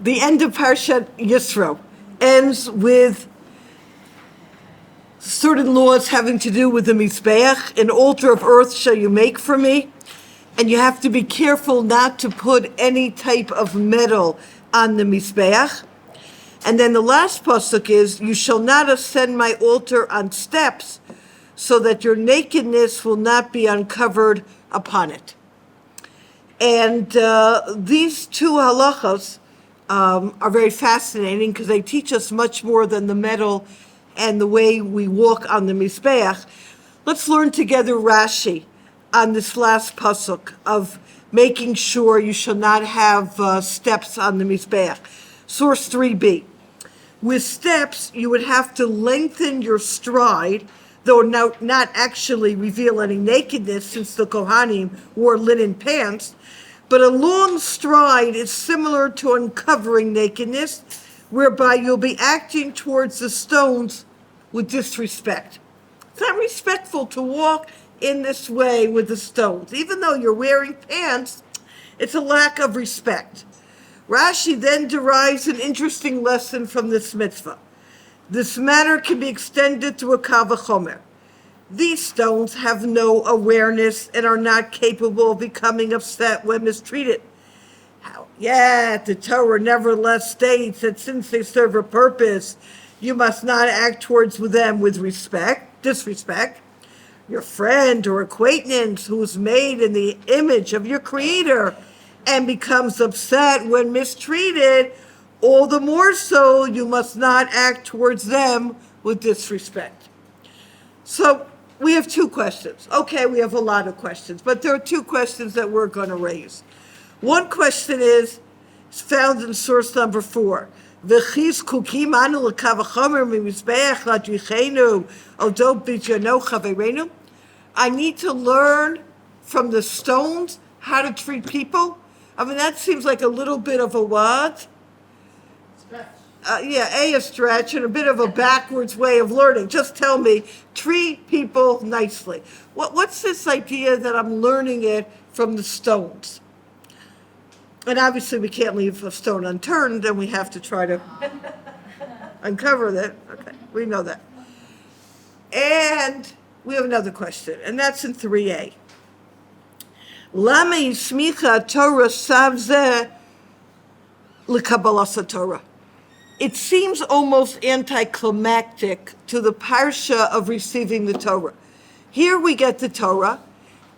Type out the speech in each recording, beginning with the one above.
The end of Parshat Yitro ends with certain laws having to do with the Mizbeach. An altar of earth shall you make for me, and you have to be careful not to put any type of metal on the Mizbeach. And then the last pasuk is, you shall not ascend my altar on steps, so that your nakedness will not be uncovered upon it. And these two halachas are very fascinating because they teach us much more than the metal and the way we walk on the Mizbeach. Let's learn together Rashi on this last pasuk of making sure you shall not have steps on the Mizbeach. Source 3b. With steps, you would have to lengthen your stride, though not actually reveal any nakedness, since the Kohanim wore linen pants. But a long stride is similar to uncovering nakedness, whereby you'll be acting towards the stones with disrespect. It's not respectful to walk in this way with the stones. Even though you're wearing pants, it's a lack of respect. Rashi then derives an interesting lesson from this mitzvah. This matter can be extended to a kal v'chomer. These stones have no awareness and are not capable of becoming upset when mistreated. Yet the Torah nevertheless states that since they serve a purpose, you must not act towards them with disrespect. Your friend or acquaintance who is made in the image of your Creator and becomes upset when mistreated, all the more so you must not act towards them with disrespect. So we have two questions. Okay, we have a lot of questions, but there are two questions that we're going to raise. One question is found in source number 4. I need to learn from the stones how to treat people. I mean, that seems like a little bit of a what? A stretch and a bit of a backwards way of learning. Just tell me, treat people nicely. What's this idea that I'm learning it from the stones? And obviously we can't leave a stone unturned, and we have to try to uncover that. Okay, we know that. And we have another question, and that's in 3a. Lama yismicha Torah savzeh l'kabbalas Torah. It seems almost anticlimactic to the parsha of receiving the Torah. Here we get the Torah,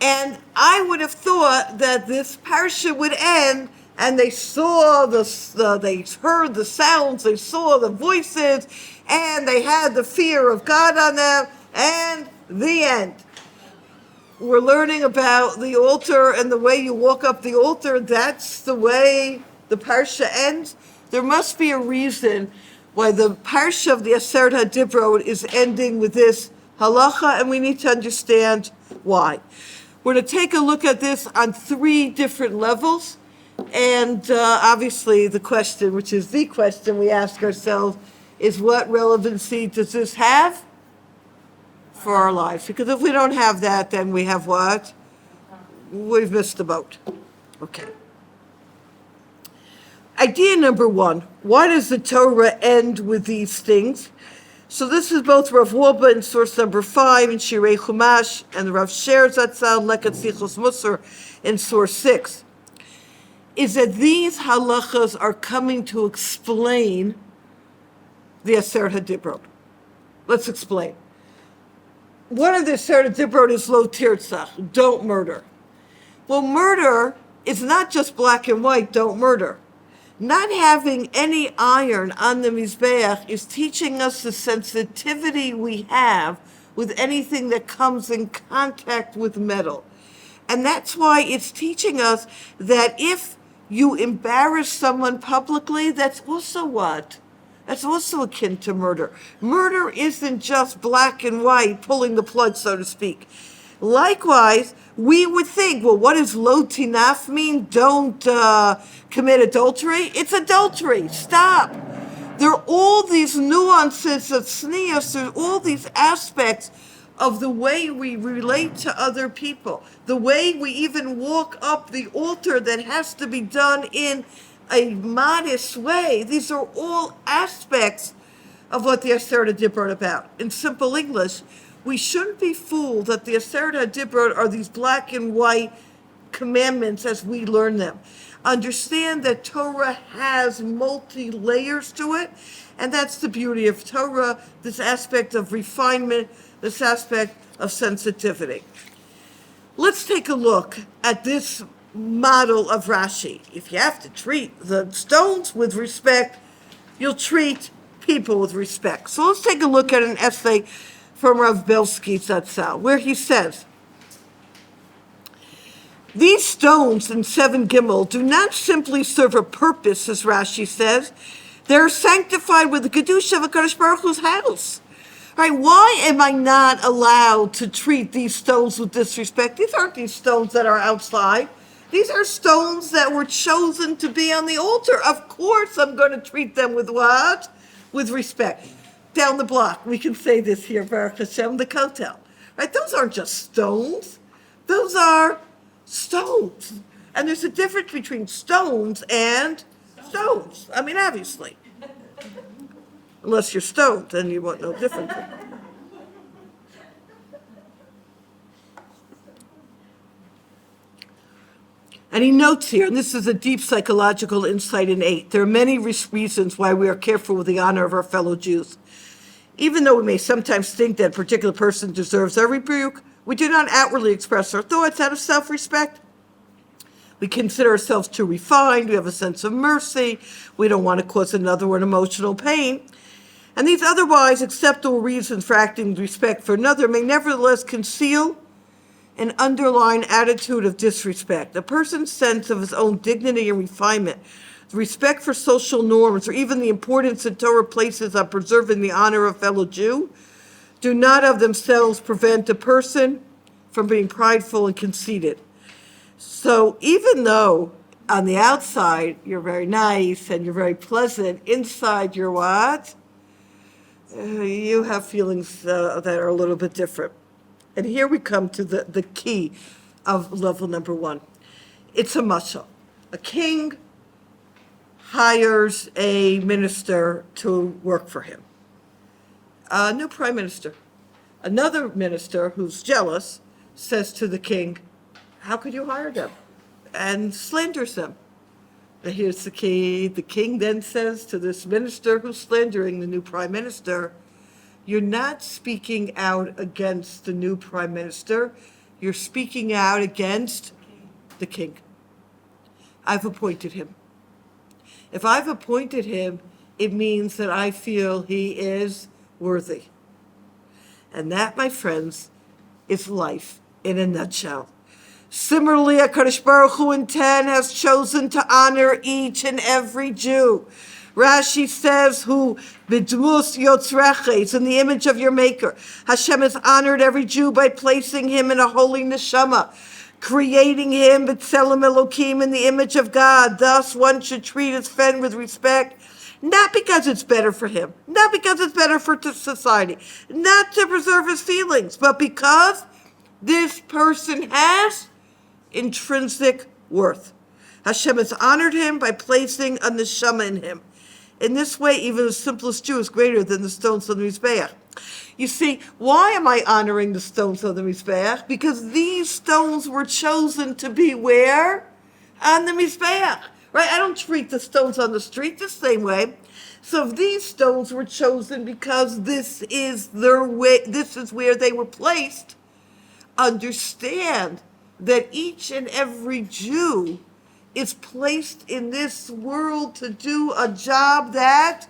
and I would have thought that this parsha would end, and they saw they heard the sounds, they saw the voices, and they had the fear of God on them, and the end. We're learning about the altar and the way you walk up the altar. That's the way the parsha ends. There must be a reason why the parsha of the Aseret HaDibrot is ending with this halacha, and we need to understand why. We're going to take a look at this on 3 different levels, and obviously the question, which is the question we ask ourselves, is what relevancy does this have for our lives? Because if we don't have that, then we have what? We've missed the boat. Okay. Idea number 1, why does the Torah end with these things? So this is both Rav Wolba in source number 5 in Shirei Chumash, and the Rav Sher Zatzal Leket Sichos Musar in source 6, is that these halachas are coming to explain the Aseret HaDibrot. Let's explain. One of the Aseret HaDibrot is lo tirtzach, don't murder. Well, murder is not just black and white, don't murder. Not having any iron on the Mizbeach is teaching us the sensitivity we have with anything that comes in contact with metal. And that's why it's teaching us that if you embarrass someone publicly, that's also what? That's also akin to murder. Murder isn't just black and white, pulling the plug, so to speak. Likewise, we would think, well, what does lo tinaf mean? Don't commit adultery? It's adultery. Stop. There are all these nuances of tznius. There are all these aspects of the way we relate to other people, the way we even walk up the altar that has to be done in a modest way. These are all aspects of what the Aseret HaDibrot about. In simple English, we shouldn't be fooled that the Aseret HaDibrot are these black and white commandments as we learn them. Understand that Torah has multi-layers to it, and that's the beauty of Torah, this aspect of refinement, this aspect of sensitivity. Let's take a look at this model of Rashi. If you have to treat the stones with respect, you'll treat people with respect. So let's take a look at an essay from Rav Belsky Zatzal, where he says, these stones in 7 Gimel do not simply serve a purpose, as Rashi says. They're sanctified with the Kedusha of HaKadosh Baruch Hu's house. Right? Why am I not allowed to treat these stones with disrespect? These aren't these stones that are outside. These are stones that were chosen to be on the altar. Of course I'm going to treat them with what? With respect. Down the block, we can say this here, Baruch Hashem, the Kotel. Right? Those aren't just stones. Those are stones. And there's a difference between stones and stones. I mean, obviously. Unless you're stoned, then you won't know differently. And he notes here, and this is a deep psychological insight in 8, there are many reasons why we are careful with the honor of our fellow Jews. Even though we may sometimes think that a particular person deserves our rebuke, we do not outwardly express our thoughts out of self-respect. We consider ourselves too refined, we have a sense of mercy, we don't want to cause another one emotional pain. And these otherwise acceptable reasons for acting with respect for another may nevertheless conceal an underlying attitude of disrespect. A person's sense of his own dignity and refinement, respect for social norms, or even the importance that Torah places on preserving the honor of a fellow Jew, do not of themselves prevent a person from being prideful and conceited. So even though on the outside you're very nice and you're very pleasant, inside you're what? You have feelings that are a little bit different. And here we come to the key of level number 1. It's a mashal. A king hires a minister to work for him. A new prime minister. Another minister who's jealous says to the king, how could you hire them? And slanders them. And here's the key. The king then says to this minister who's slandering the new prime minister, you're not speaking out against the new prime minister. You're speaking out against the king. I've appointed him. If I've appointed him, it means that I feel he is worthy. And that, my friends, is life in a nutshell. Similarly, HaKadosh Baruch Hu in 10 has chosen to honor each and every Jew. Rashi says, who b'dmus yotzrecha, it's in the image of your maker. Hashem has honored every Jew by placing him in a holy neshama, creating him b'tselem Elokim, in the image of God. Thus, one should treat his friend with respect, not because it's better for him, not because it's better for society, not to preserve his feelings, but because this person has intrinsic worth. Hashem has honored him by placing a neshama in him. In this way, even the simplest Jew is greater than the stones on the Mizbeach. You see, why am I honoring the stones on the Mizbeach? Because these stones were chosen to be where? On the Mizbeach. Right? I don't treat the stones on the street the same way. So if these stones were chosen because this is their way, this is where they were placed, understand that each and every Jew is placed in this world to do a job that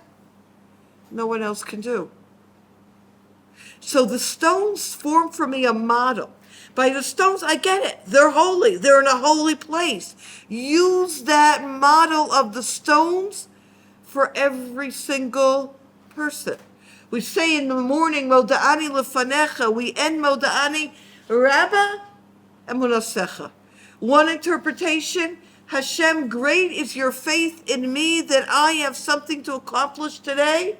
no one else can do. So the stones form for me a model. By the stones, I get it. They're holy. They're in a holy place. Use that model of the stones for every single person. We say in the morning, Moda'ani lefanecha. We end Moda'ani, Rabba emunasecha. One interpretation, Hashem, great is your faith in me that I have something to accomplish today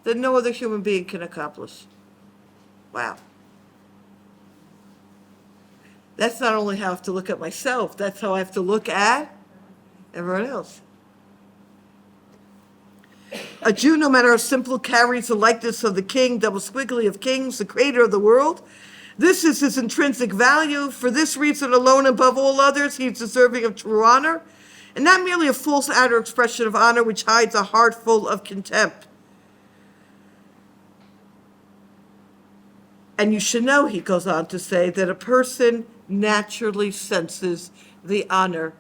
that no other human being can accomplish. Wow. That's not only how I have to look at myself, that's how I have to look at everyone else. A Jew, no matter how simple, carries the likeness of the king, double squiggly of kings, the creator of the world. This is his intrinsic value. For this reason alone, above all others, he is deserving of true honor, and not merely a false outer expression of honor which hides a heart full of contempt. And you should know, he goes on to say, that a person naturally senses the honor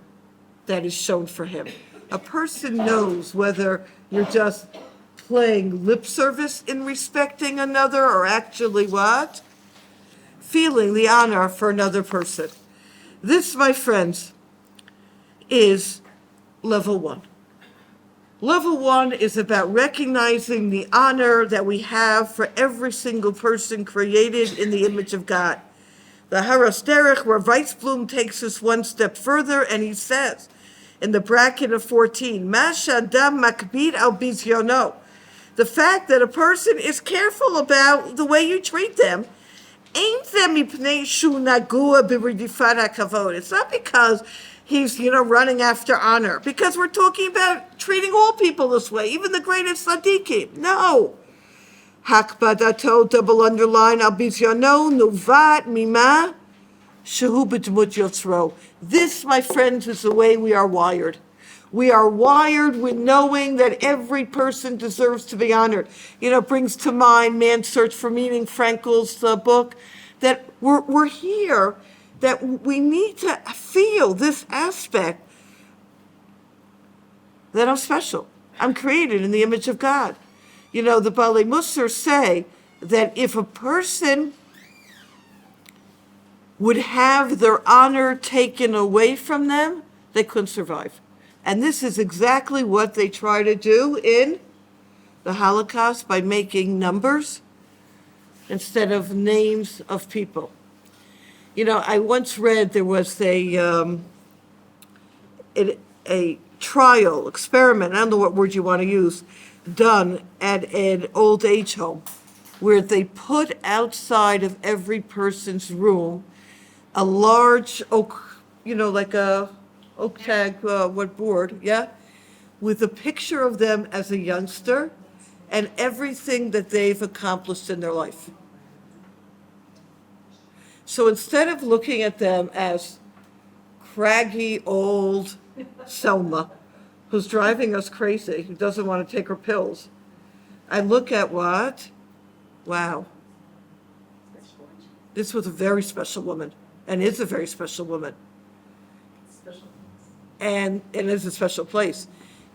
that is shown for him. A person knows whether you're just playing lip service in respecting another or actually what? Feeling the honor for another person. This, my friends, is level one. Level one is about recognizing the honor that we have for every single person created in the image of God. The Haras Derech, where Weisblum takes us one step further, and he says, in the bracket of 14, Mashadam makbid al bizyono. The fact that a person is careful about the way you treat them, it's not because he's, running after honor, because we're talking about treating all people this way, even the greatest tzaddikim. No. Hakbadato, double underline, al bizyono, nuvat mima, shehu b'dmut Yitro. This, my friends, is the way we are wired. We are wired with knowing that every person deserves to be honored. Brings to mind Man's Search for Meaning, Frankel's book, that we're here, that we need to feel this aspect that I'm special. I'm created in the image of God. The Balei Musar say that if a person would have their honor taken away from them, they couldn't survive. And this is exactly what they try to do in the Holocaust by making numbers instead of names of people. I once read there was a trial, experiment, I don't know what word you want to use, done at an old age home where they put outside of every person's room a large oak, like a oak tag, board, with a picture of them as a youngster and everything that they've accomplished in their life. So instead of looking at them as craggy old Selma, who's driving us crazy, who doesn't want to take her pills, I look at what? Wow. This was a very special woman, and is a very special woman. And it is a special place.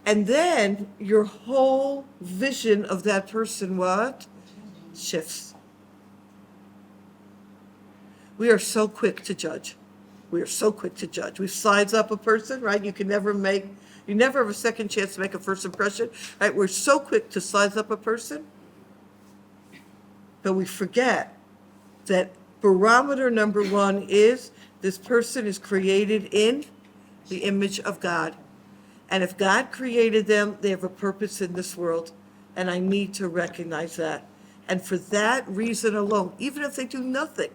And then your whole vision of that person, what? Shifts. We are so quick to judge. We size up a person, right? You never have a second chance to make a first impression, right? We're so quick to size up a person, but we forget that barometer number one is this person is created in the image of God. And if God created them, they have a purpose in this world, and I need to recognize that. And for that reason alone, even if they do nothing,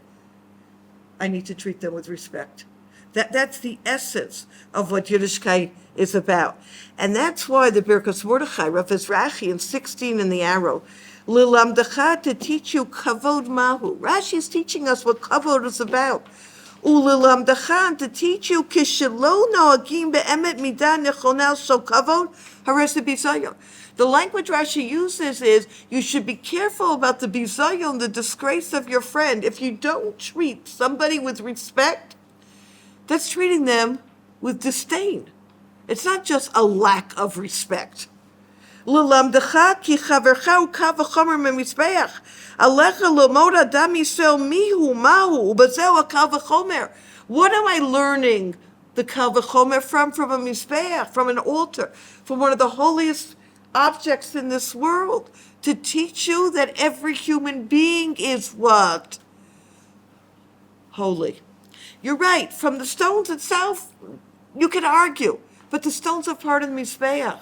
I need to treat them with respect. That's the essence of what Yiddishkeit is about. And that's why the Birkas Mordechai, Rav Rashi in 16 in the arrow, Lilamdecha, to teach you kavod mahu. Rashi is teaching us what kavod is about. Ulilamdecha, to teach you kishelo noagim be'emet midah nechonal so kavod hares bizayon. The language Rashi uses is, you should be careful about the bizayon, the disgrace of your friend. If you don't treat somebody with respect, that's treating them with disdain. It's not just a lack of respect. L'lamdecha ki chavercha u'kav v'chomer memizbeach. Alecha l'mod adam yisrael mihu mahu u'bazeu ha'kav v'chomer. What am I learning the kav v'chomer from? From a mizbeach, from an altar, from one of the holiest objects in this world, to teach you that every human being is what? Holy. You're right, from the stones itself, you can argue, but the stones are part of the Mizbeach.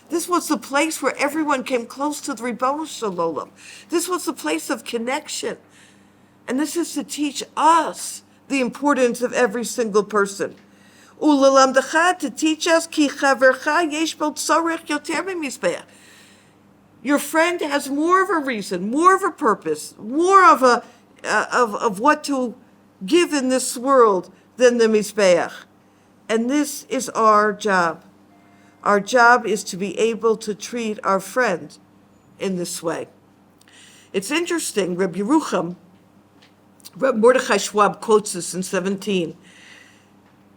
This was the place where everyone came close to the Ribono Shel Olam. This was the place of connection. And this is to teach us the importance of every single person. U'lelamdecha, to teach us, ki chavercha yesh bo tzorech yoter b'mizbeach. Your friend has more of a reason, more of a purpose, more of a of what to give in this world than the Mizbeach. And this is our job. Our job is to be able to treat our friend in this way. It's interesting, Reb Yerucham, Reb Mordechai Schwab quotes this in 17,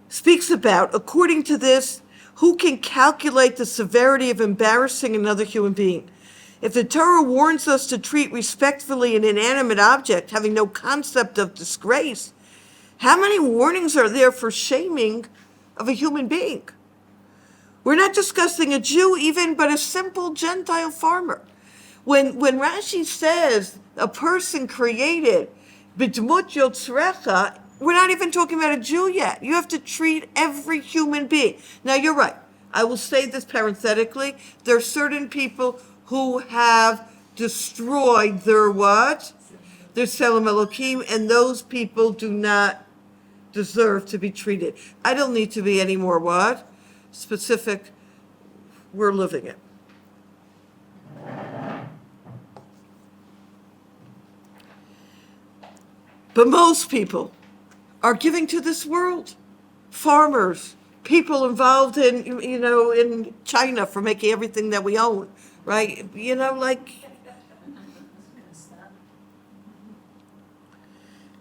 speaks about, according to this, who can calculate the severity of embarrassing another human being? If the Torah warns us to treat respectfully an inanimate object having no concept of disgrace, how many warnings are there for shaming of a human being? We're not discussing a Jew even, but a simple Gentile farmer. When Rashi says a person created b'dmut yotzrecha, we're not even talking about a Jew yet. You have to treat every human being. Now, you're right. I will say this parenthetically. There are certain people who have destroyed their what? Their Tselem Elokim, and those people do not deserve to be treated. I don't need to be any more what? Specific. We're living it. But most people are giving to this world. Farmers, people involved in, in China for making everything that we own, right?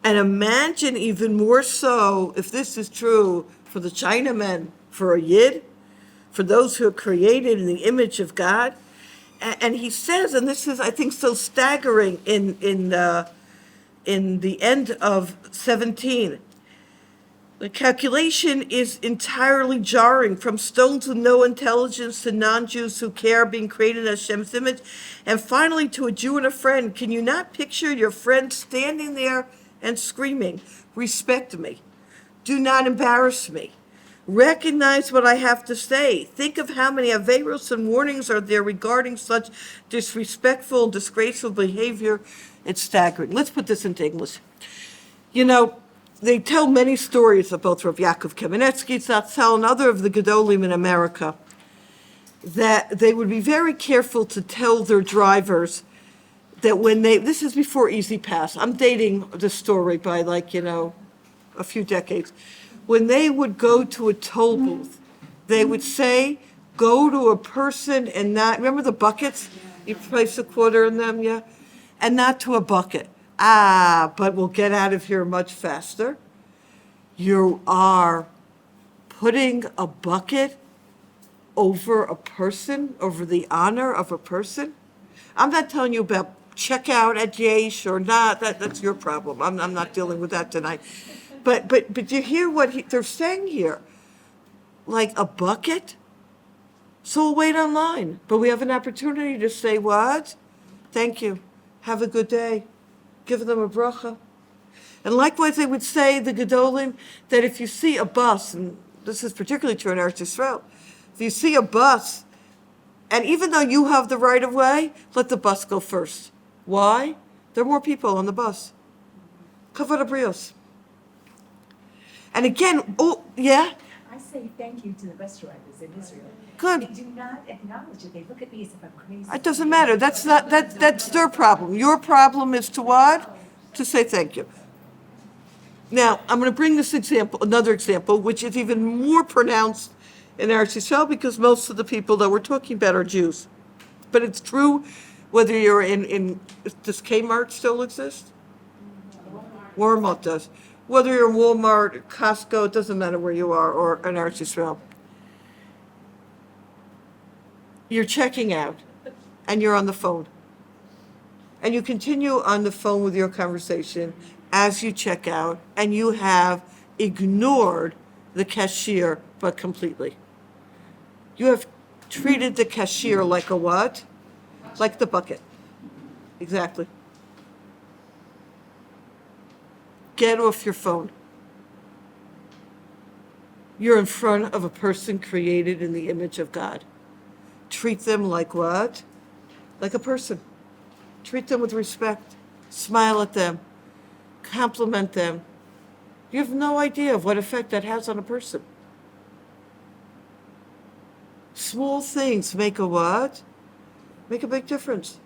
And imagine even more so if this is true for the Chinamen, for a Yid, for those who are created in the image of God. And he says, and this is, I think, so staggering in the end of 17, the calculation is entirely jarring, from stones with no intelligence to non-Jews who care, being created in Hashem's image, and finally to a Jew and a friend. Can you not picture your friend standing there and screaming, "Respect me. Do not embarrass me. Recognize what I have to say. Think of how many averos and warnings are there regarding such disrespectful and disgraceful behavior." It's staggering. Let's put this into English. They tell many stories of both Rav Yaakov Kamenetsky, Zatzal, and other of the Gedolim in America, that they would be very careful to tell their drivers that this is before Easy Pass. I'm dating the story by a few decades. When they would go to a toll booth, they would say, go to a person and not, remember the buckets? You place a quarter in them, yeah? And not to a bucket. But we'll get out of here much faster. You are putting a bucket over a person, over the honor of a person. I'm not telling you about checkout at Yesh or not. That's your problem. I'm not dealing with that tonight. But you hear what they're saying here? Like a bucket? So we'll wait online. But we have an opportunity to say what? Thank you. Have a good day. Give them a bracha. And likewise, they would say, the Gedolim, that if you see a bus, and this is particularly true in Eretz Yisrael, if you see a bus, and even though you have the right of way, let the bus go first. Why? There are more people on the bus. Kavod Abrios. And again, yeah? I say thank you to the bus drivers in Israel. Good. They do not acknowledge it. They look at me as if I'm crazy. It doesn't matter. That's their problem. Your problem is to what? To say thank you. Now, I'm going to bring another example, which is even more pronounced in Eretz Yisrael, because most of the people that we're talking about are Jews. But it's true whether you're does Kmart still exist? Walmart does. Whether you're in Walmart, or Costco, it doesn't matter where you are, or in Eretz Yisrael. You're checking out, and you're on the phone. And you continue on the phone with your conversation as you check out, and you have ignored the cashier, but completely. You have treated the cashier like a what? Like the bucket. Exactly. Get off your phone. You're in front of a person created in the image of God. Treat them like what? Like a person. Treat them with respect. Smile at them. Compliment them. You have no idea of what effect that has on a person. Small things make a what? Make a big difference.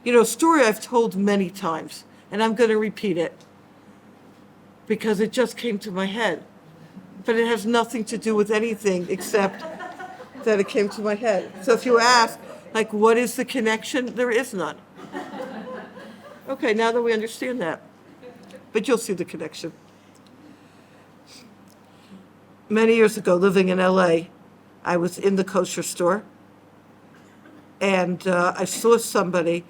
You know, a story I've told many times, and I'm going to repeat it because it just came to my head. But it has nothing to do with anything except that it came to my head. So if you ask, like, what is the connection? There is none. Okay, now that we understand that. But you'll see the connection. Many years ago, living in LA, I was in the kosher store, and I saw somebody.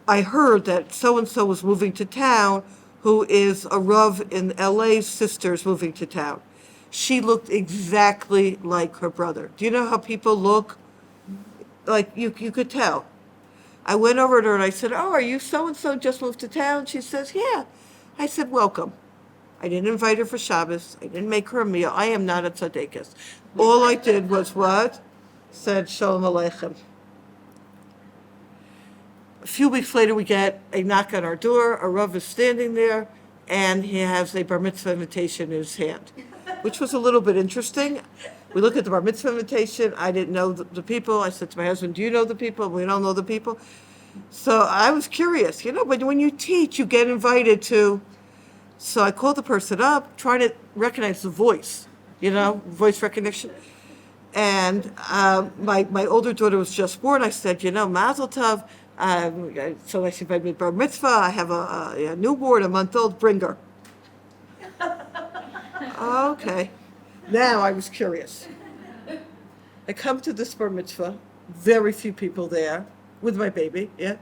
I heard that so-and-so was moving to town, who is a Rav in LA's sister's moving to town. She looked exactly like her brother. Do you know how people look? Like, you could tell. I went over to her and I said, oh, are you so-and-so just moved to town? She says, yeah. I said, welcome. I didn't invite her for Shabbos. I didn't make her a meal. I am not a tzaddikas. All I did was what? Said, Shalom Aleichem. A few weeks later, we get a knock on our door. A Rav is standing there, and he has a bar mitzvah invitation in his hand, which was a little bit interesting. We look at the bar mitzvah invitation. I didn't know the people. I said to my husband, do you know the people? We don't know the people. So I was curious, you know, but when you teach, you get invited to. So I called the person up, trying to recognize the voice, you know, voice recognition. And my older daughter was just born. I said, you know, Mazel Tov. So I said, I bar mitzvah. I have a newborn, a month-old. Bring her. Okay. Now I was curious. I come to this bar mitzvah, very few people there, with my baby, yeah,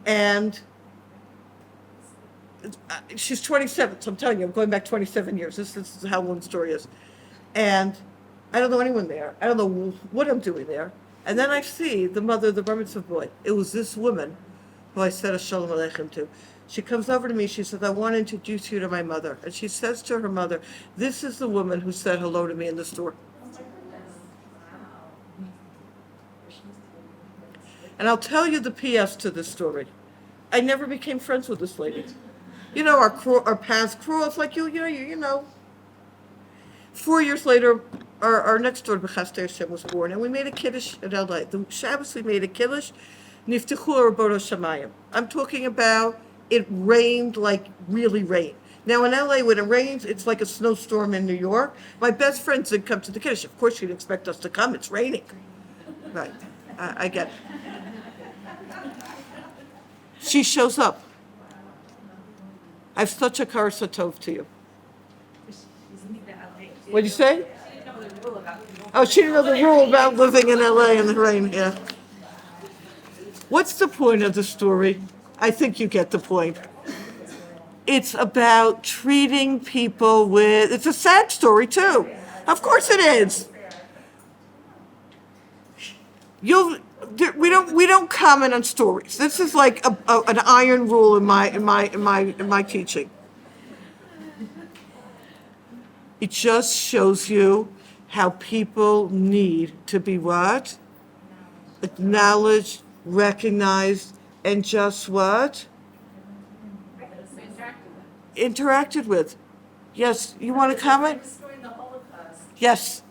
and she's 27, so I'm telling you, I'm going back 27 years. This is how long the story is. And I don't know anyone there. I don't know what I'm doing there. And then I see the mother of the bar mitzvah boy. It was this woman who I said a shalom aleichem to. She comes over to me, she says, I want to introduce you to my mother. And she says to her mother, this is the woman who said hello to me in the store. And I'll tell you the PS to this story. I never became friends with this lady. You know, our paths crossed, like you know. 4 years later, our next door, B'chastei Hashem, was born, and we made a kiddush at LA. The Shabbos we made a kiddush, niftichu rabot shamayim. I'm talking about it rained like really rained. Now in LA, when it rains, it's like a snowstorm in New York. My best friend didn't come to the kiddush. Of course, she'd expect us to come. It's raining. Right, I get it. She shows up. I have such a karsa tov to you. What'd you say? Oh, she didn't know the rule about living in LA in the rain, yeah. What's the point of the story? I think you get the point. It's about treating people with, it's a sad story too. Of course it is. We don't comment on stories. This is like an iron rule in my teaching. It just shows you how people need to be what? Acknowledged, recognized, and just what? Interacted with. Yes, you want to comment? During the Holocaust, Yes.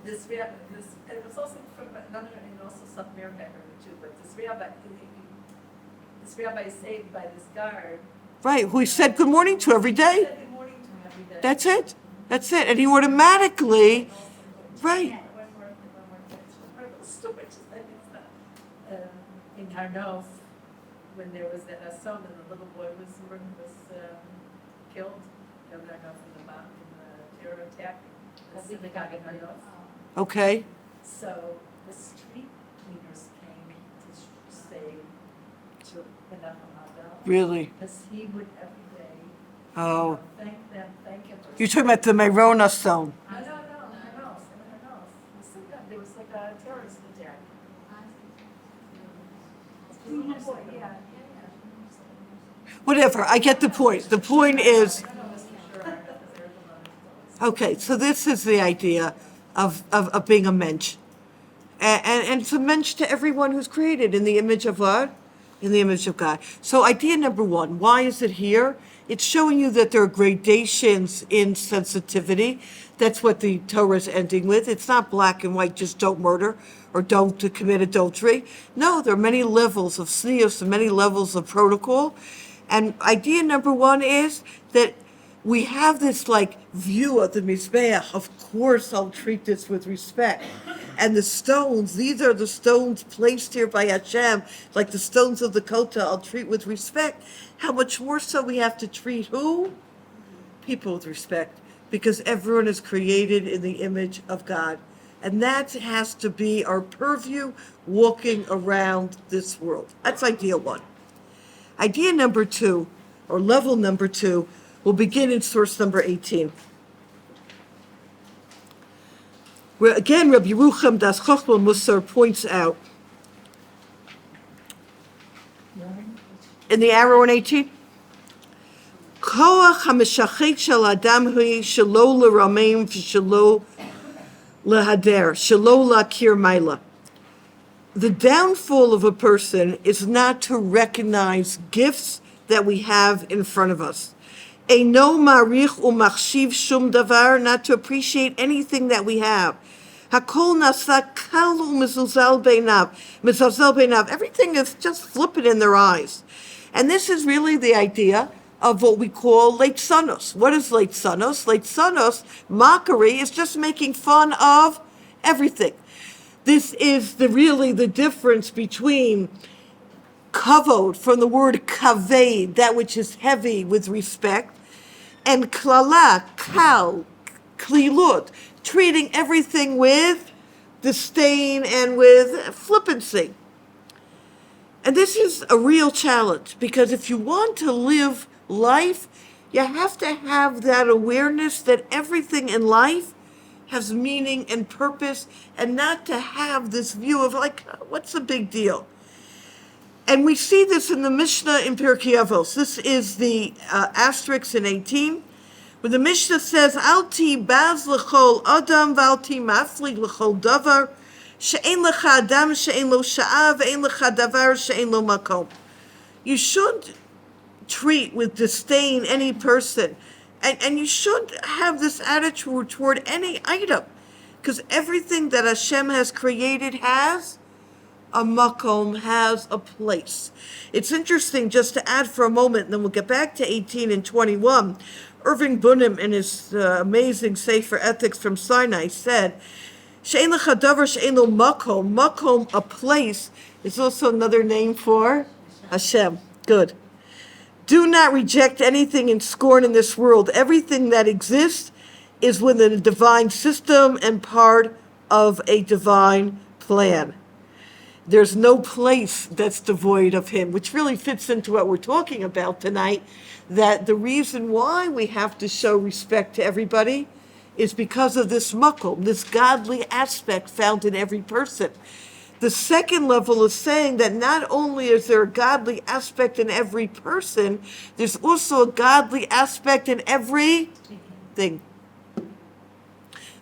it was also from another, and also South America I heard it too, but this rabbi is saved by this guard. Right, who he said good morning to every day. Said good morning to him every day. That's it. That's it. And he automatically, right. One more incredible story, just like in Harnof, when there was that assault and the little boy was killed, from the bomb, in the terror attack, the synagogue in Harnof. Okay. So the street cleaners came to say to Menachem Abel, Really? because he would every day Oh. thank them, thank him. For You're talking about the Meirona stone. I don't know. There was like a terrorist attack. Yeah. Whatever, I get the point. The point is, okay, so this is the idea of being a mensch. And it's a mensch to everyone who's created in the image of what? In the image of God. So idea number one, why is it here? It's showing you that there are gradations in sensitivity. That's what the Torah is ending with. It's not black and white, just don't murder or don't commit adultery. No, there are many levels of sneos and many levels of protocol. And idea number one is that we have this like view of the Mizbeach. Of course, I'll treat this with respect. And the stones, these are the stones placed here by Hashem, like the stones of the Kota, I'll treat with respect. How much more so we have to treat who? People with respect. Because everyone is created in the image of God. And that has to be our purview walking around this world. That's idea one. Idea number two, or level number two, will begin in source number 18. Where again, Rabbi Yerucham Das Chochmah Musar points out, in the arrow in 18, Koach HaMeshachek Shel Adam Hui Shelo L'Rameim V'Shelo L'Hader Shelo L'Akir Maila. The downfall of a person is not to recognize gifts that we have in front of us. Eino marich umachshiv shum davar, not to appreciate anything that we have. Hakol nasa kal umezuzal beinav. Everything is just flippant in their eyes. And this is really the idea of what we call leitzanos. What is leitzanos? Leitzanos, mockery, is just making fun of everything. This is really the difference between kavod, from the word kaved, that which is heavy with respect, and klala, kal, klilut, treating everything with disdain and with flippancy. And this is a real challenge, because if you want to live life, you have to have that awareness that everything in life has meaning and purpose, and not to have this view of like, what's the big deal? And we see this in the Mishnah in Pirkei Avos. This is the asterisk in 18, where the Mishnah says, Al ti baz l'chol adam v'al ti maflig l'chol davar, she'en lecha adam she'en lo sha'a ve'en lecha davar she'en lo makom. You should treat with disdain any person, and you should have this attitude toward any item, because everything that Hashem has created has a makom, has a place. It's interesting, just to add for a moment, and then we'll get back to 18 and 21. Irving Bunim, in his amazing Sefer Ethics from Sinai, said, She'en lecha davar she'en lo makom. Makom, a place, is also another name for Hashem. Good. Do not reject anything in scorn in this world. Everything that exists is within a divine system and part of a divine plan. There's no place that's devoid of him, which really fits into what we're talking about tonight, that the reason why we have to show respect to everybody is because of this makom, this godly aspect found in every person. The second level is saying that not only is there a godly aspect in every person, there's also a godly aspect in everything.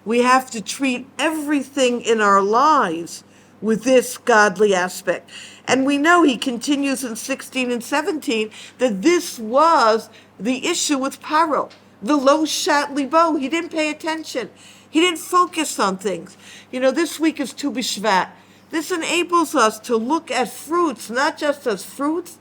We have to treat everything in our lives with this godly aspect. And we know, he continues in 16 and 17, that this was the issue with Paro. The lo shat libo, he didn't pay attention. He didn't focus on things. You know, this week is Tu B'Shvat. This enables us to look at fruits, not just as fruits,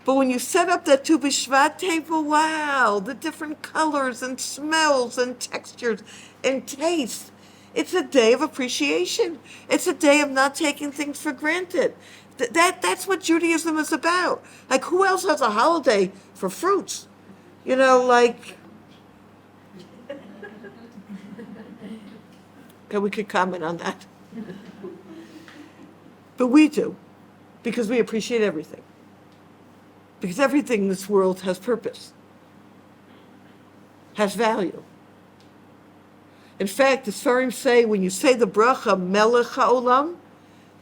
but when you set up that Tu B'Shvat table, wow, the different colors and smells and textures and tastes. It's a day of appreciation. It's a day of not taking things for granted. That's what Judaism is about. Like, who else has a holiday for fruits? You know, like... Okay, we could comment on that. But we do, because we appreciate everything. Because everything in this world has purpose, has value. In fact, the Sfarim say, when you say the bracha Melech HaOlam,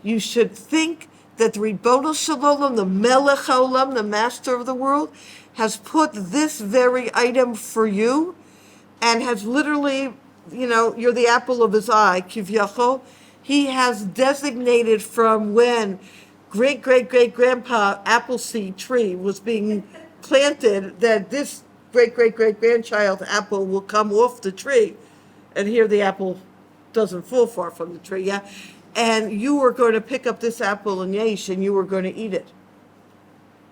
you should think that the Ribono Shel Olam, the Melech HaOlam, the master of the world, has put this very item for you, and has literally, you know, you're the apple of his eye, Kivyachol. He has designated from when great-great-great-grandpa Appleseed tree was being planted, that this great-great-great-grandchild apple will come off the tree. And here the apple doesn't fall far from the tree, yeah? And you were going to pick up this apple in Yesh and you were going to eat it.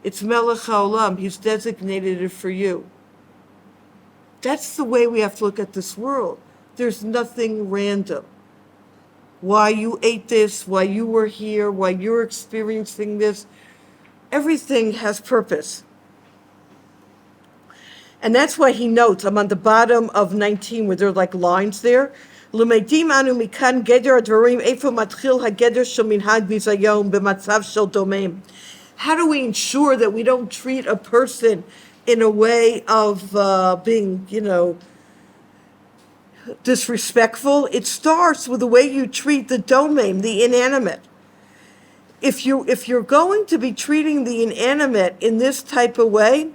It's Melech HaOlam. He's designated it for you. That's the way we have to look at this world. There's nothing random. Why you ate this, why you were here, why you're experiencing this, everything has purpose. And that's why he notes, I'm on the bottom of 19 where there are like lines there. למדים אנו מכאן גדר הדברים, איפה מתחיל הגדר של מנהג ביזיון במצב של דומם. How do we ensure that we don't treat a person in a way of being, disrespectful? It starts with the way you treat the domain, the inanimate. If you're going to be treating the inanimate in this type of way,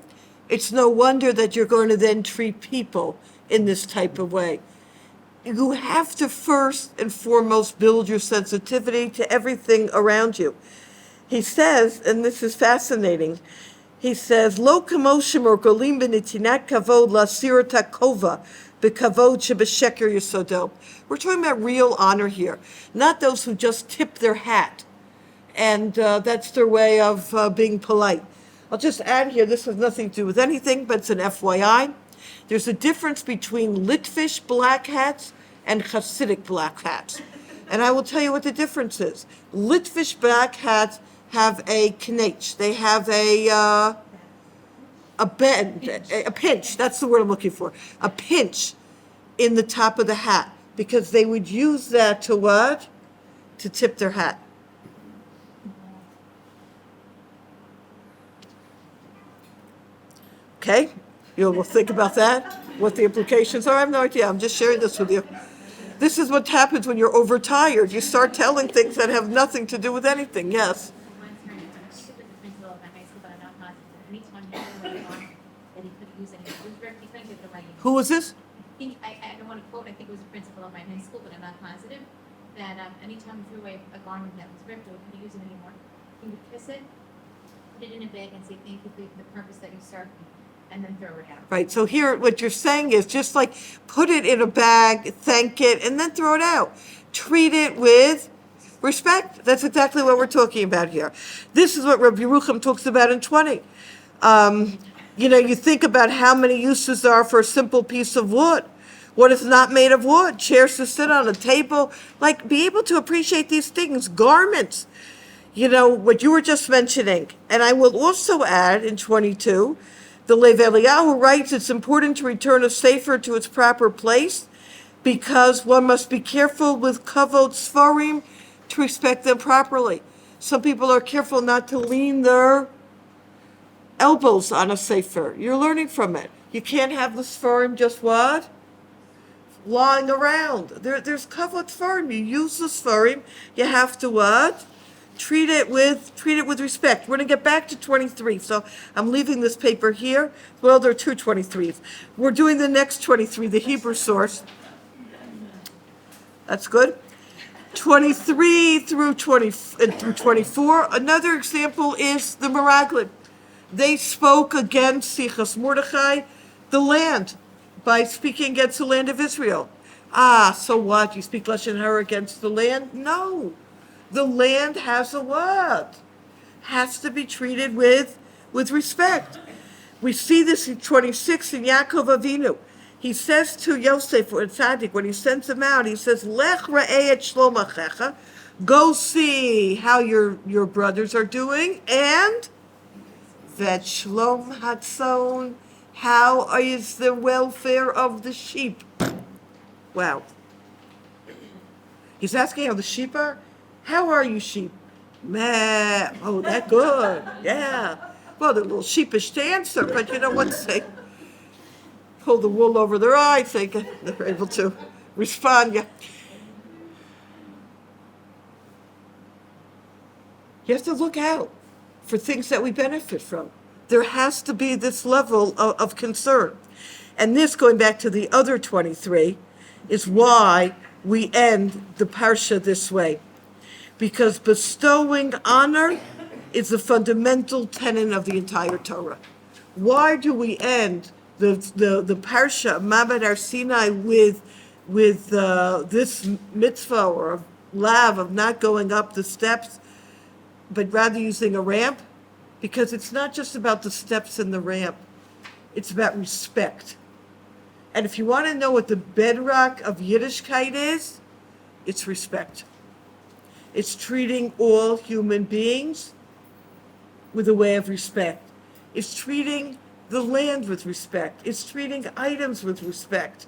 it's no wonder that you're going to then treat people in this type of way. You have to first and foremost build your sensitivity to everything around you. He says, and this is fascinating, he says, Lo kamoshim or golim b'nitinat kavod la'asir takova b'kavod sheb'sheker yisodo. We're talking about real honor here, not those who just tip their hat, and that's their way of being polite. I'll just add here, this has nothing to do with anything, but it's an FYI. There's a difference between Litvish black hats and Hasidic black hats. And I will tell you what the difference is. Litvish black hats have a knetch. They have a bend, a pinch. That's the word I'm looking for. A pinch in the top of the hat. Because they would use that to what? To tip their hat. Okay? You'll think about that, what the implications are. I have no idea. I'm just sharing this with you. This is what happens when you're overtired. You start telling things that have nothing to do with anything. Yes? One time, I think it was the principal of my high school, but I'm not positive. Anytime he went on, that he couldn't use any, he couldn't give it away. Who was this? I don't want to quote, I think it was the principal of my high school, but I'm not positive, that anytime he threw away a garment that was ripped or couldn't use it anymore, he would kiss it, put it in a bag and say, thank you for the purpose that you served me, and then throw it out. Right. So here, what you're saying is just like put it in a bag, thank it, and then throw it out. Treat it with respect. That's exactly what we're talking about here. This is what Rabbi Yerucham talks about in 20. You think about how many uses there are for a simple piece of wood. What is not made of wood? Chairs to sit on, a table. Like, be able to appreciate these things. Garments. What you were just mentioning. And I will also add in 22, the Lev Eliyahu writes, it's important to return a sefer to its proper place because one must be careful with kavod sfarim to respect them properly. Some people are careful not to lean their elbows on a sefer. You're learning from it. You can't have the sfarim just what? Lying around. There's kavod sfarim. You use the sfarim. You have to what? Treat it with respect. We're going to get back to 23. So I'm leaving this paper here. Well, there are two 23s. We're doing the next 23, the Hebrew source. That's good. 23 through 24. Another example is the Meraglim. They spoke against Sichas Mordechai, the land, by speaking against the land of Israel. So what? You speak Lashon Hara against the land? No. The land has a what? Has to be treated with respect. We see this in 26 in Yaakov Avinu. He says to Yosef or Tzaddik, when he sends him out, he says, Lech ra'eh et shlom achecha, go see how your brothers are doing, and that shlom hatzon, how is the welfare of the sheep? Wow. He's asking how the sheep are? How are you, sheep? Meh. Oh, that good. Yeah. Well, they're a little sheepish to answer, but you know what to say. Pull the wool over their eyes, they're able to respond. Yeah. You have to look out for things that we benefit from. There has to be this level of concern. And this, going back to the other 23, is why we end the Parsha this way. Because bestowing honor is the fundamental tenet of the entire Torah. Why do we end the Parsha Mabed Har Sinai with this mitzvah or lav of not going up the steps, but rather using a ramp? Because it's not just about the steps and the ramp. It's about respect. And if you want to know what the bedrock of Yiddishkeit is, it's respect. It's treating all human beings with a way of respect. It's treating the land with respect. It's treating items with respect.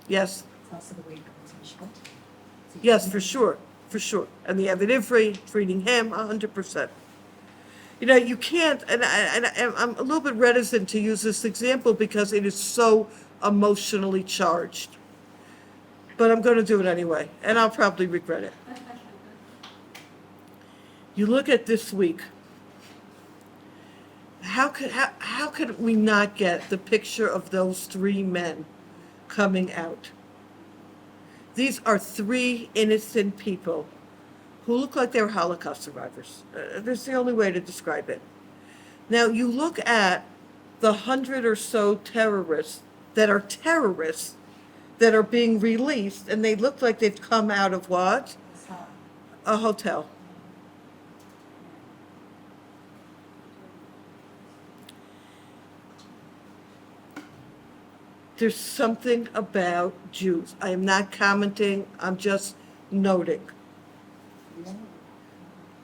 Yes? It's also the way it comes to Mishpat. Yes, for sure. For sure. And the Eved Ivri, treating him 100%. You know, you can't, and I'm a little bit reticent to use this example because it is so emotionally charged. But I'm going to do it anyway, and I'll probably regret it. You look at this week. How could we not get the picture of those three men coming out? These are three innocent people who look like they were Holocaust survivors. That's the only way to describe it. Now, you look at the 100 or so terrorists that are being released, and they look like they've come out of what? A hotel. There's something about Jews. I am not commenting, I'm just noting.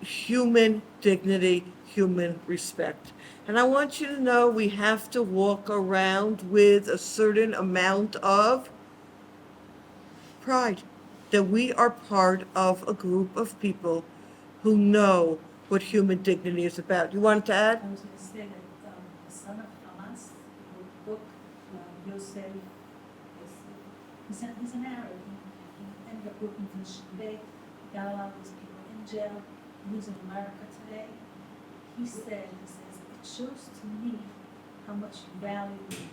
Human dignity, human respect. And I want you to know we have to walk around with a certain amount of pride that we are part of a group of people who know what human dignity is about. You wanted to add? I was going to say that the son of Hamas wrote a book, Yosef, he's an Arab. He ended up working for the Shira, got a lot of those people in jail. He's in America today. He says, it shows to me how much you value people.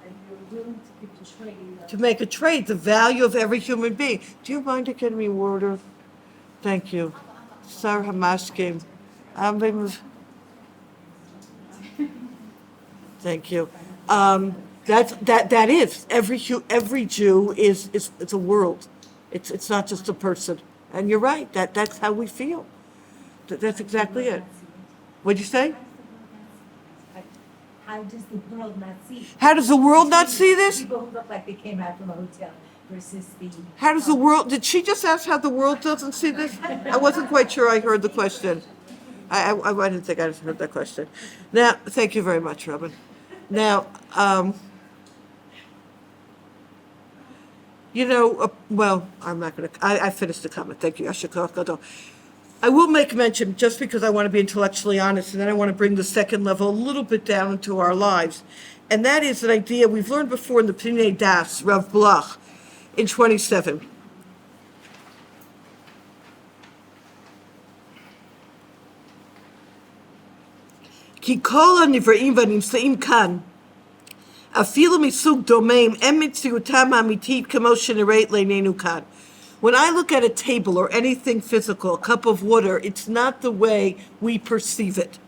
And you're willing to give a trade. To make a trade, the value of every human being. Do you mind to get me water? Thank you. Sar Hamashkim. Thank you. That is every Jew is it's a world. It's not just a person. And you're right. That's how we feel. That's exactly it. What'd you say? How does the world not see? How does the world not see this? People who look like they came out from a hotel versus the. How does the world? Did she just ask how the world doesn't see this? I wasn't quite sure I heard the question. I didn't think I heard that question. Now, thank you very much, Robin. Now, well, I'm not going to. I finished the comment. Thank you. I will make mention, just because I want to be intellectually honest, and then I want to bring the second level a little bit down into our lives. And that is an idea we've learned before in the Pnei Das, Rav Blach, in 27. Ki kol hanivraim v'nimtzaim kan, afilu misug domeim em mitziutam hamitit kamo shenireit leinenu kan. When I look at a table or anything physical, a cup of water, it's not the way we perceive it.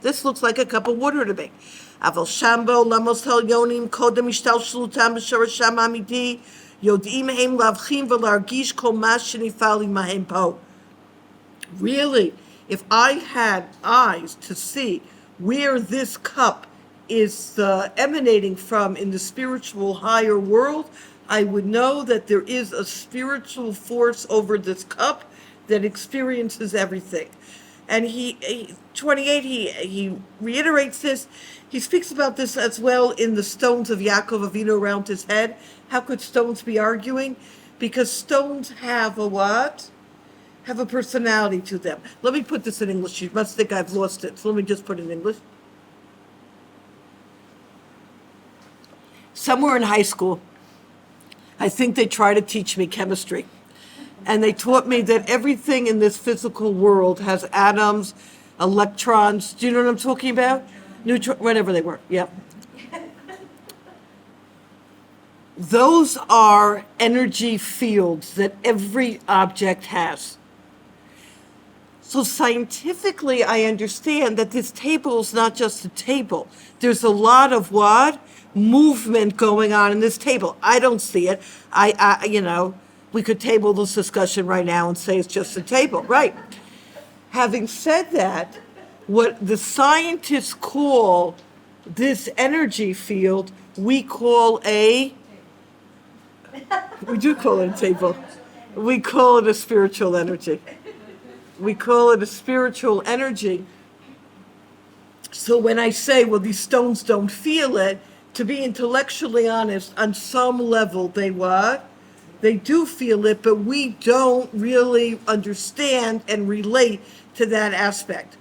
This looks like a cup of water to me. Really, if I had eyes to see where this cup is emanating from in the spiritual higher world, I would know that there is a spiritual force over this cup that experiences everything. And he 28, he reiterates this. He speaks about this as well in the stones of Yaakov Avinu around his head. How could stones be arguing? Because stones have a what? Have a personality to them. Let me put this in English. You must think I've lost it. So let me just put it in English. Somewhere in high school, I think they tried to teach me chemistry. And they taught me that everything in this physical world has atoms, electrons. Do you know what I'm talking about? Neutron, whatever they were, yeah. Those are energy fields that every object has. So scientifically, I understand that this table is not just a table. There's a lot of what? Movement going on in this table. I don't see it. We could table this discussion right now and say it's just a table, right? Having said that, what the scientists call this energy field, we do call it a table. We call it a spiritual energy. We call it a spiritual energy. So when I say, well, these stones don't feel it, to be intellectually honest, on some level, they what? They do feel it, but we don't really understand and relate to that aspect.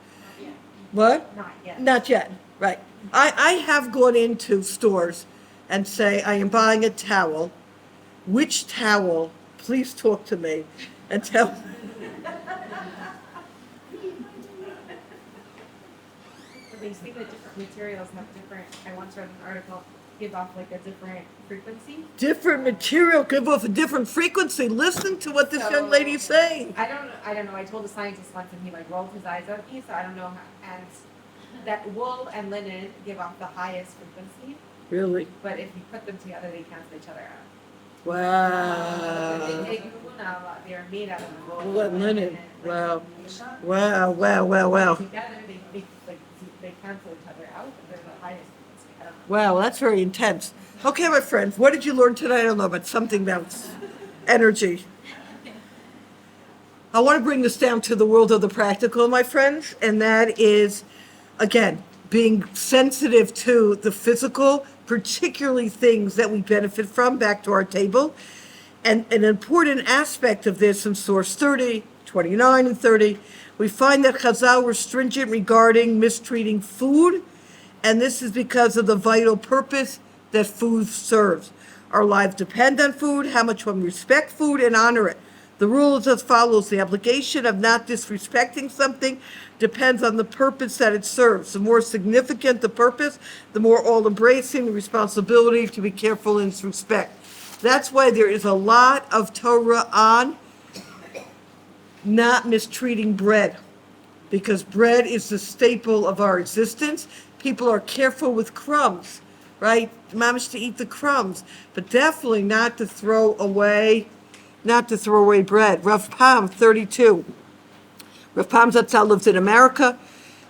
What? Not yet. Not yet, right. I have gone into stores and say, I am buying a towel. Which towel? Please talk to me and tell. They speak of different materials have different, I once read an article, give off like a different frequency. Different material give off a different frequency. Listen to what this young lady's saying. I don't know. I told a scientist once and he like rolled his eyes at me, so I don't know how, and that wool and linen give off the highest frequency, Really? but if you put them together, they cancel each other out. Wow. They're made out of wool. Wool and linen. Like, Wow. together, they cancel each other out, and they're the highest frequency. I don't know. Wow, that's very intense. Okay, my friends, what did you learn tonight? I don't know, but something about energy. I want to bring this down to the world of the practical, my friends, and that is, again, being sensitive to the physical, particularly things that we benefit from, back to our table. And an important aspect of this in source 30, 29, and 30, we find that Chazal were stringent regarding mistreating food, and this is because of the vital purpose that food serves. Our lives depend on food, how much one respect food and honor it. The rule is as follows: the obligation of not disrespecting something depends on the purpose that it serves. The more significant the purpose, the more all-embracing the responsibility to be careful in its respect. That's why there is a lot of Torah on not mistreating bread, because bread is the staple of our existence. People are careful with crumbs, right? Mamish to eat the crumbs, but definitely not to throw away bread. Rav Pam, 32. Rav Pam Zatzal lives in America.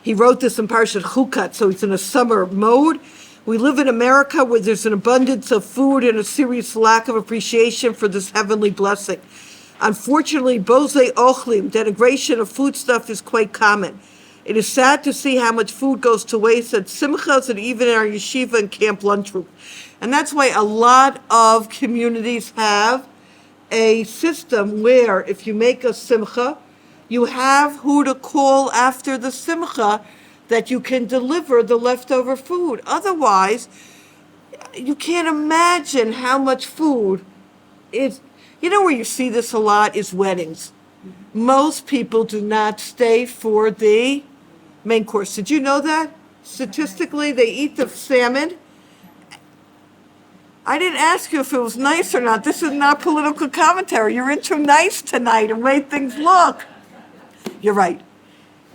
He wrote this in Parshat Chukat, so he's in a summer mode. We live in America where there's an abundance of food and a serious lack of appreciation for this heavenly blessing. Unfortunately, bozei ochlim, denigration of foodstuff, is quite common. It is sad to see how much food goes to waste at simchas and even in our yeshiva and camp lunchroom. And that's why a lot of communities have a system where if you make a simcha, you have who to call after the simcha that you can deliver the leftover food. Otherwise, you can't imagine how much food is. You know where you see this a lot is weddings. Most people do not stay for the main course. Did you know that? Statistically, they eat the salmon. I didn't ask you if it was nice or not. This is not political commentary. You're into nice tonight and made things look. You're right.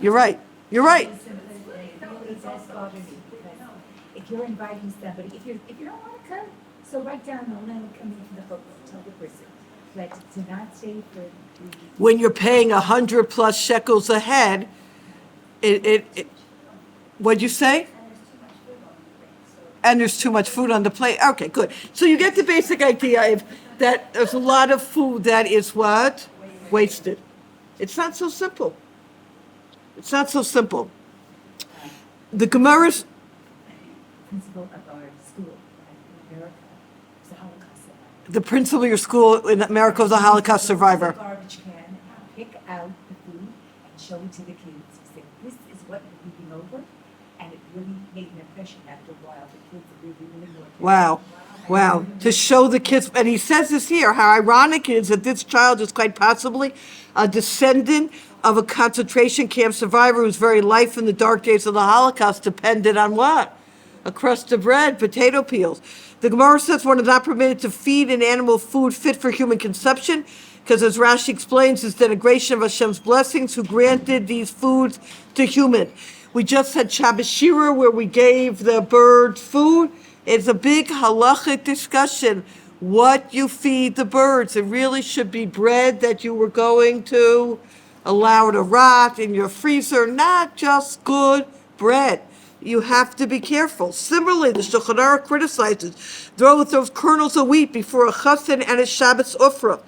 You're right. You're right. It does bother me because if you're inviting somebody, if you don't want to come, so write down a letter coming from the host, tell the person, but to not stay for the. When you're paying 100+ shekels a head, what'd you say? And there's too much food on the plate. Okay, good. So you get the basic idea of that there's a lot of food that is what? Wasted. It's not so simple. It's not so simple. The Gemara's Principal of our school in America is a Holocaust survivor. the principal of your school in America was a Holocaust survivor. Garbage can, pick out the food and show it to the kids. Say, this is what we're eating over, and it really made an impression after a while. The kids really loved it. Wow. To show the kids, and he says this here, how ironic it is that this child is quite possibly a descendant of a concentration camp survivor whose very life in the dark days of the Holocaust depended on what? A crust of bread, potato peels. The Gemara says one is not permitted to feed an animal food fit for human consumption, because as Rashi explains, it's denigration of Hashem's blessings who granted these foods to human. We just had Shira where we gave the birds food. It's a big halachic discussion. What you feed the birds. It really should be bread that you were going to allow to rot in your freezer, not just good bread. You have to be careful. Similarly, the Shulchan Aruch criticizes throws kernels of wheat before a chassan and a Shabbos ofra.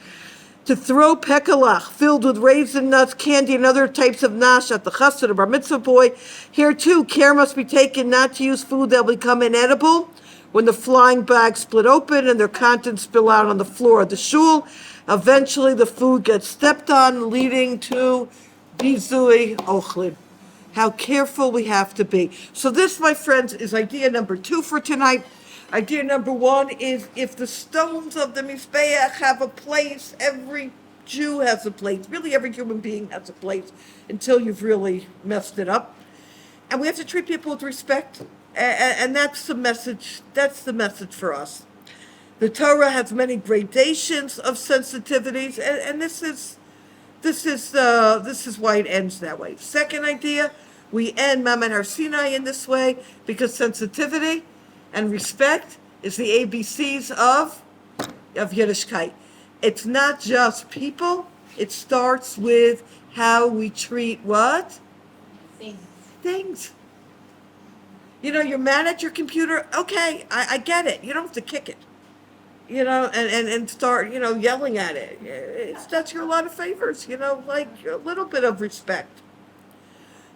To throw pekalach filled with raisin nuts, candy, and other types of nash at the chassan or bar mitzvah boy. Here too, care must be taken not to use food that will become inedible when the flying bags split open and their contents spill out on the floor of the shul. Eventually, the food gets stepped on, leading to bizui ochlin. How careful we have to be. So this, my friends, is idea number 2 for tonight. Idea number 1 is if the stones of the Mizbeach have a place, every Jew has a place. Really, every human being has a place until you've really messed it up. And we have to treat people with respect. And that's the message. That's the message for us. The Torah has many gradations of sensitivities, and this is why it ends that way. Second idea, we end Maman Har Sinai in this way because sensitivity and respect is the ABCs of Yiddishkeit. It's not just people. It starts with how we treat what? Things. You know, you're mad at your computer. Okay, I get it. You don't have to kick it. You know, and start, yelling at it. That's you a lot of favors, like a little bit of respect.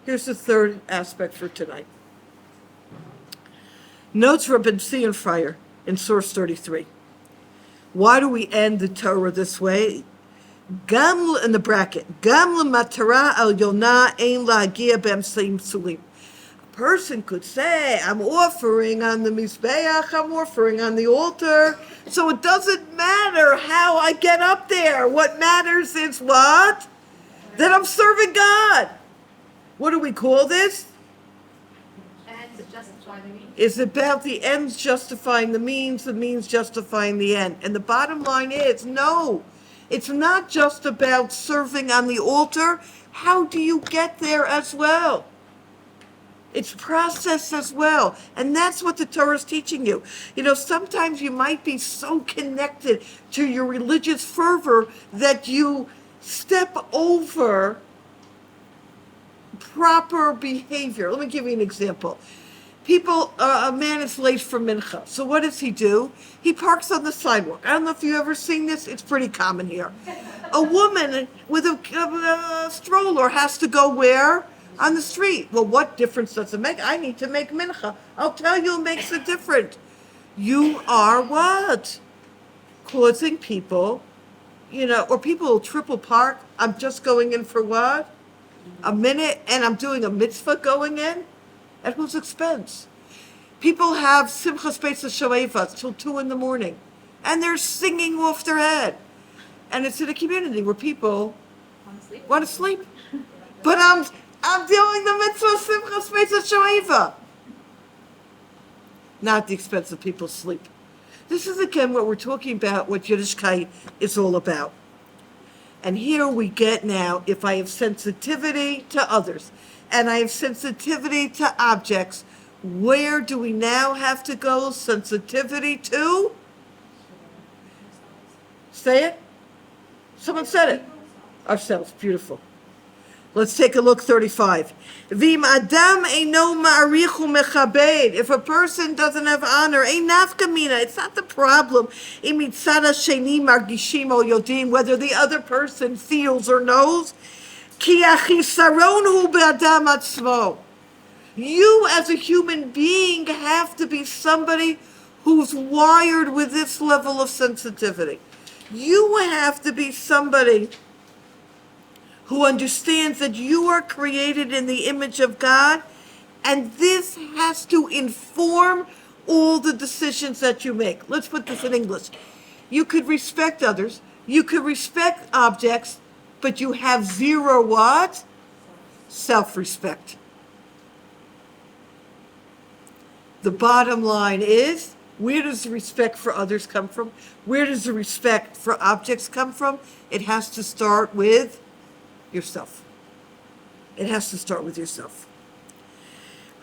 Here's the third aspect for tonight. Notes Rabban Sion Fire in source 33. Why do we end the Torah this way? Gam in the bracket. Gam l'matara al yonah ein la'agia b'emseim sulim. A person could say, I'm offering on the Mizbeach, I'm offering on the altar, so it doesn't matter how I get up there. What matters is what? That I'm serving God. What do we call this? And to justify the means. It's about the ends justifying the means justifying the end. And the bottom line is, no, it's not just about serving on the altar. How do you get there as well? It's process as well. And that's what the Torah is teaching you. Sometimes you might be so connected to your religious fervor that you step over proper behavior. Let me give you an example. A man is late for mincha. So what does he do? He parks on the sidewalk. I don't know if you've ever seen this. It's pretty common here. A woman with a stroller has to go where? On the street. Well, what difference does it make? I need to make mincha. I'll tell you it makes a difference. You are what? Causing people, or people will triple park. I'm just going in for what? A minute, and I'm doing a mitzvah going in? At whose expense? People have Simchas Beis HaShoeva till 2 a.m, and they're singing off their head. And it's in a community where people want to sleep. But I'm doing the mitzvah of Simchas Beis HaShoeva. Not at the expense of people's sleep. This is again what we're talking about, what Yiddishkeit is all about. And here we get now, if I have sensitivity to others, and I have sensitivity to objects, where do we now have to go? Sensitivity to? Say it. Someone said it. Ourselves. Beautiful. Let's take a look, 35. V'im adam eino ma'arichu mechabed. If a person doesn't have honor, ein nafkamina. It's not the problem. Im mitzad hasheni margishim o yodim, whether the other person feels or knows. Ki achisaron hu be'adam atzmo. You as a human being have to be somebody who's wired with this level of sensitivity. You have to be somebody who understands that you are created in the image of God, and this has to inform all the decisions that you make. Let's put this in English. You could respect others, you could respect objects, but you have zero what? Self-respect. The bottom line is, where does the respect for others come from? Where does the respect for objects come from? It has to start with yourself. It has to start with yourself.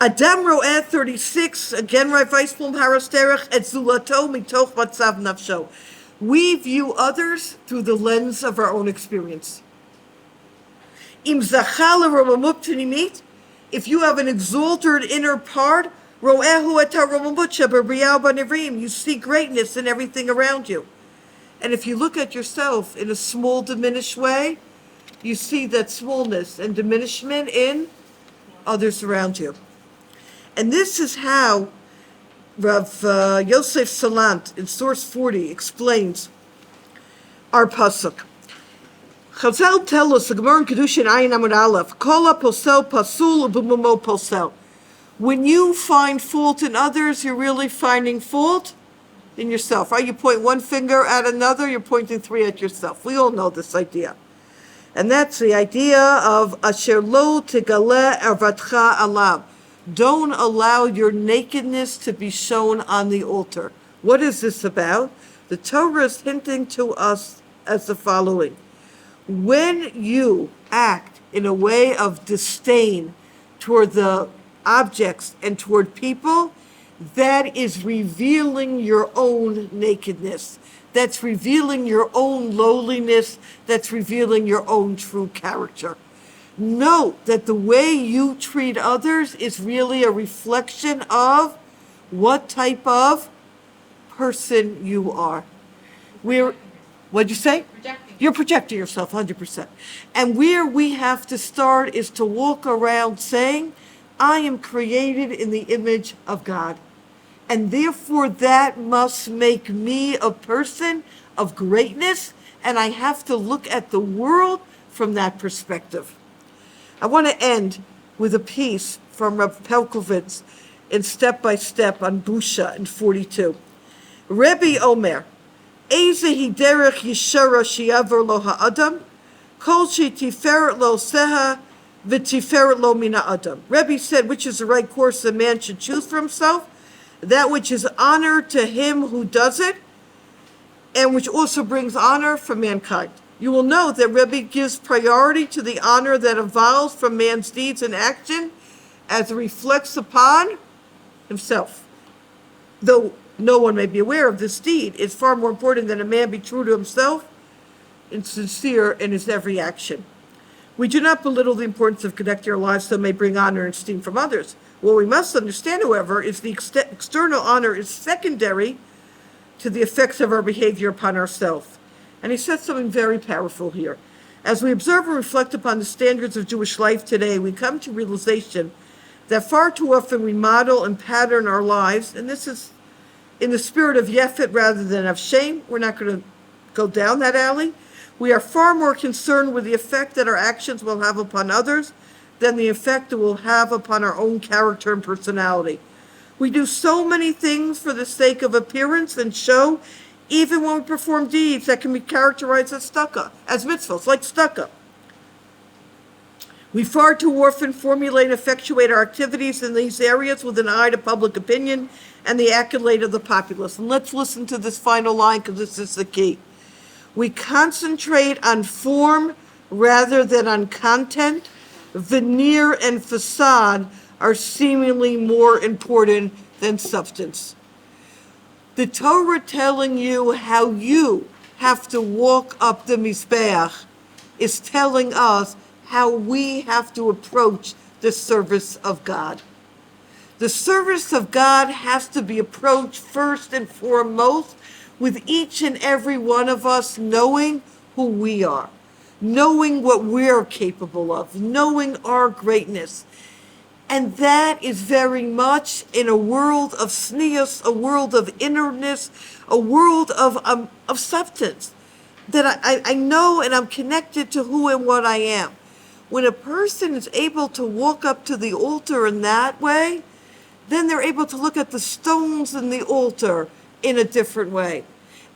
Adam ro'eh 36, again, Rav Weisblum Harasterech, et zulato mitoch matzav nafsho. We view others through the lens of our own experience. Im zachal romamut pnimit, if you have an exalted inner part, ro'ehu et haromamut shebariyah banivrim, you see greatness in everything around you. And if you look at yourself in a small, diminished way, you see that smallness and diminishment in others around you. And this is how Rav Yosef Salant in Source 40 explains our pasuk. Chazal tell us, the Gemara in Kedushin Ayin Amud Aleph, Kol posel pasul u'b'mumo posel. When you find fault in others, you're really finding fault in yourself, right? You point one finger at another, you're pointing three at yourself. We all know this idea. And that's the idea of Asher lo tegale ervatcha alav. Don't allow your nakedness to be shown on the altar. What is this about? The Torah is hinting to us as the following. When you act in a way of disdain toward the objects and toward people, that is revealing your own nakedness. That's revealing your own lowliness. That's revealing your own true character. Note that the way you treat others is really a reflection of what type of person you are. What'd you say? Projecting. You're projecting yourself 100%. And where we have to start is to walk around saying, I am created in the image of God. And therefore that must make me a person of greatness, and I have to look at the world from that perspective. I want to end with a piece from Rav Pelkovitz in Step by Step on Busha in 42. Rebbe Omer, Eze hi derech yishara shi'avar lo ha'adam, kol she'tiferet lo seha v'tiferet lo mina adam. Rebbe said, which is the right course a man should choose for himself, that which is honor to him who does it, and which also brings honor for mankind. You will note that Rebbe gives priority to the honor that evolves from man's deeds and action as it reflects upon himself. Though no one may be aware of this deed, it's far more important that a man be true to himself and sincere in his every action. We do not belittle the importance of conducting our lives so it may bring honor and esteem from others. What we must understand, however, is the external honor is secondary to the effects of our behavior upon ourselves. And he said something very powerful here. As we observe and reflect upon the standards of Jewish life today, we come to realization that far too often we model and pattern our lives, and this is in the spirit of yefet rather than of shame. We're not going to go down that alley. We are far more concerned with the effect that our actions will have upon others than the effect it will have upon our own character and personality. We do so many things for the sake of appearance and show, even when we perform deeds that can be characterized as mitzvahs, like tzedakah. We far too often formulate and effectuate our activities in these areas with an eye to public opinion and the accolade of the populace. And let's listen to this final line, because this is the key. We concentrate on form rather than on content. Veneer and facade are seemingly more important than substance. The Torah telling you how you have to walk up the Mizbeach is telling us how we have to approach the service of God. The service of God has to be approached first and foremost with each and every one of us knowing who we are, knowing what we're capable of, knowing our greatness. And that is very much in a world of sneas, a world of innerness, a world of substance, that I know and I'm connected to who and what I am. When a person is able to walk up to the altar in that way, then they're able to look at the stones in the altar in a different way.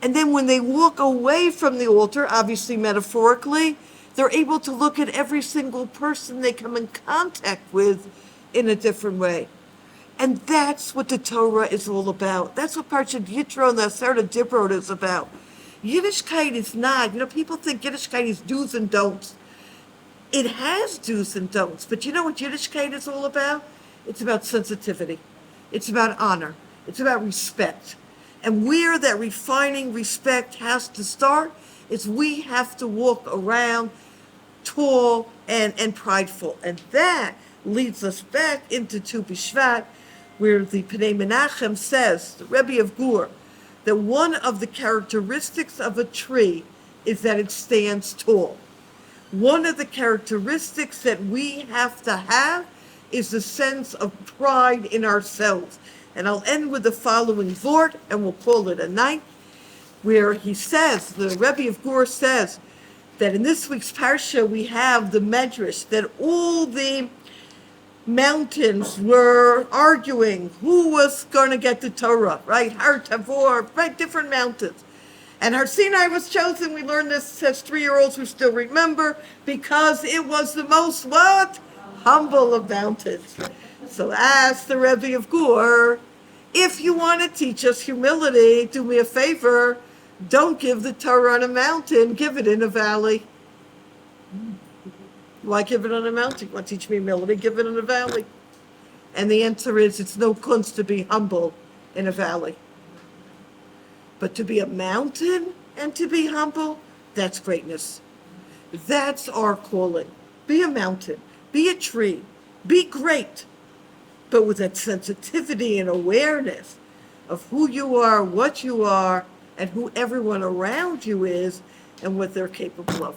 And then when they walk away from the altar, obviously metaphorically, they're able to look at every single person they come in contact with in a different way. And that's what the Torah is all about. That's what Parshat Yitro and the Aseret Dibrot is about. Yiddishkeit is not, people think Yiddishkeit is do's and don'ts. It has do's and don'ts, but you know what Yiddishkeit is all about? It's about sensitivity. It's about honor. It's about respect. And where that refining respect has to start is we have to walk around tall and prideful. And that leads us back into Tu B'Shvat, where the Pnei Menachem says, the Rebbe of Gur, that one of the characteristics of a tree is that it stands tall. One of the characteristics that we have to have is a sense of pride in ourselves. And I'll end with the following vort, and we'll call it a night, where he says, the Rebbe of Gur says, that in this week's Parsha we have the Medrash, that all the mountains were arguing who was going to get the Torah, right? Har Tavor, right? Different mountains. And Har Sinai was chosen. We learned this as 3-year-olds who still remember, because it was the most what? Humble of mountains. So ask the Rebbe of Gur, if you want to teach us humility, do me a favor, don't give the Torah on a mountain, give it in a valley. Why give it on a mountain? You want to teach me humility? Give it in a valley. And the answer is, it's no kunst to be humble in a valley. But to be a mountain and to be humble, that's greatness. That's our calling. Be a mountain, be a tree, be great, but with that sensitivity and awareness of who you are, what you are, and who everyone around you is, and what they're capable of.